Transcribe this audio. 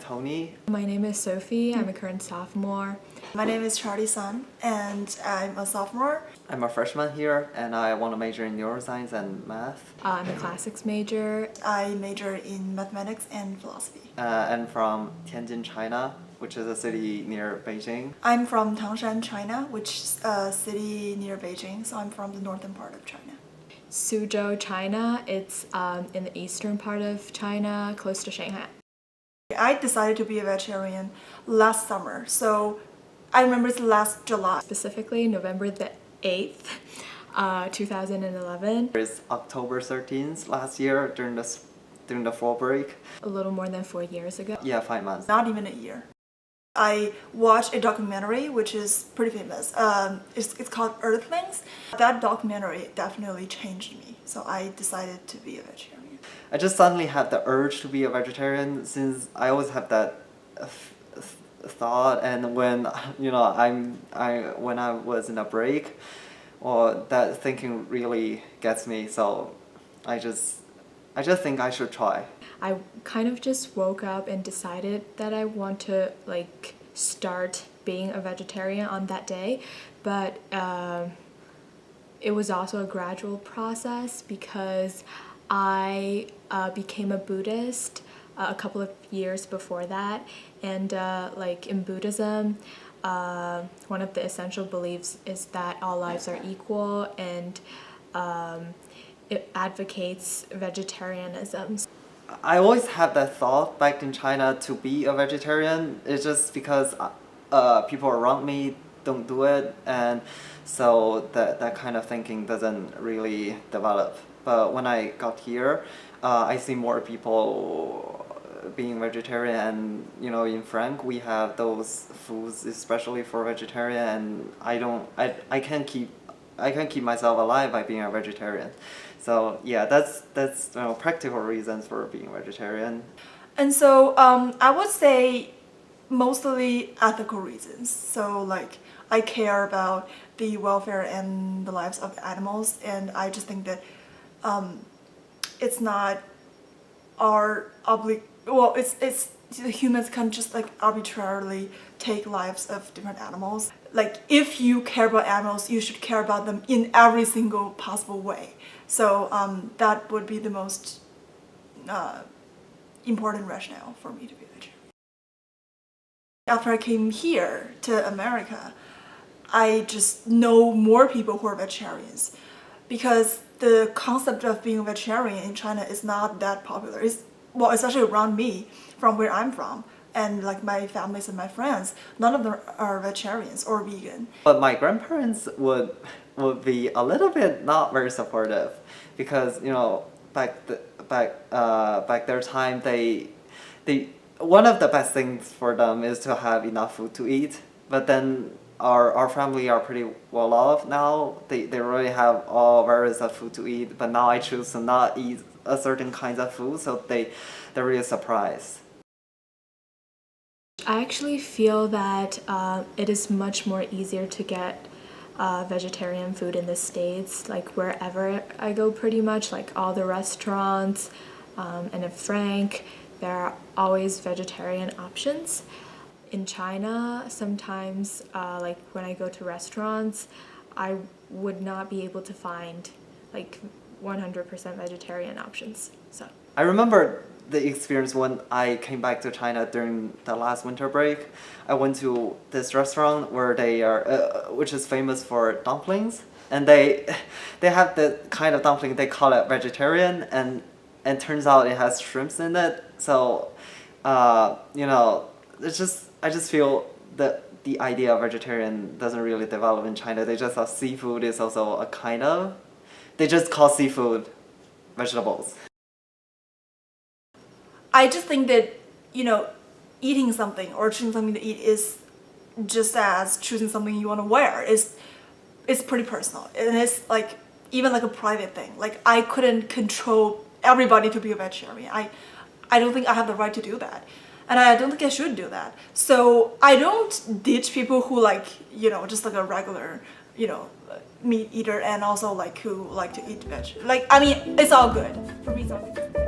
Tony. My name is Sophie. I'm a current sophomore. My name is Charlie Sun, and I'm a sophomore. I'm a freshman here, and I want to major in neuroscience and math. I'm a classics major. I major in mathematics and philosophy. And from Tianjin, China, which is a city near Beijing. I'm from Tangshan, China, which is a city near Beijing, so I'm from the northern part of China. Suzhou, China. It's in the eastern part of China, close to Shanghai. I decided to be a vegetarian last summer, so I remember it's last July. Specifically, November the 8th, 2011. It's October 13th last year during the fall break. A little more than 4 years ago. Yeah, 5 months. Not even a year. I watched a documentary which is pretty famous. It's called Earthlings. That documentary definitely changed me, so I decided to be a vegetarian. I just suddenly had the urge to be a vegetarian since I always have that thought, and when when I was in a break, well, that thinking really gets me. So I just think I should try. I kind of just woke up and decided that I want to start being a vegetarian on that day, but it was also a gradual process because I became a Buddhist a couple of years before that, and in Buddhism, one of the essential beliefs is that all lives are equal, and it advocates vegetarianism. I always had that thought back in China to be a vegetarian. It's just because people around me don't do it, and so that kind of thinking doesn't really develop. But when I got here, I see more people being vegetarian, and in Frank we have those foods especially for vegetarian, and I can't keep myself alive by being a vegetarian. So yeah, that's practical reasons for being vegetarian. And so I would say mostly ethical reasons. So I care about the welfare and the lives of animals, and I just think that it's not our it's humans can't just arbitrarily take lives of different animals. If you care about animals, you should care about them in every single possible way. So that would be the most important rationale for me to be a vegetarian. After I came here to America, I just know more people who are vegetarians, because the concept of being a vegetarian in China is not that popular. Especially around me, from where I'm from, and my families and my friends, none of them are vegetarians or vegan. But my grandparents would be a little bit not very supportive, because back their time they one of the best things for them is to have enough food to eat. But then our family are pretty well off now. They already have all various of food to eat, but now I choose to not eat a certain kinds of food, so they're really surprised. I actually feel that it is much more easier to get vegetarian food in the States. Wherever I go, pretty much all the restaurants and at Frank, there are always vegetarian options. In China, sometimes when I go to restaurants, I would not be able to find 100% vegetarian options. So I remember the experience when I came back to China during the last winter break. I went to this restaurant where they are, which is famous for dumplings, and they have the kind of dumpling they call it vegetarian, and turns out it has shrimps in it. So it's just I just feel that the idea of vegetarian doesn't really develop in China. They just have seafood is also a kind of. They just call seafood vegetables. I just think that, eating something or choosing something to eat is just as choosing something you want to wear. It's pretty personal. And it's even a private thing. I couldn't control everybody to be a vegetarian. I don't think I have the right to do that. And I don't think I should do that. So I don't ditch people who just a regular, meat eater, and also who like to eat veg. It's all good. For me, it's all good.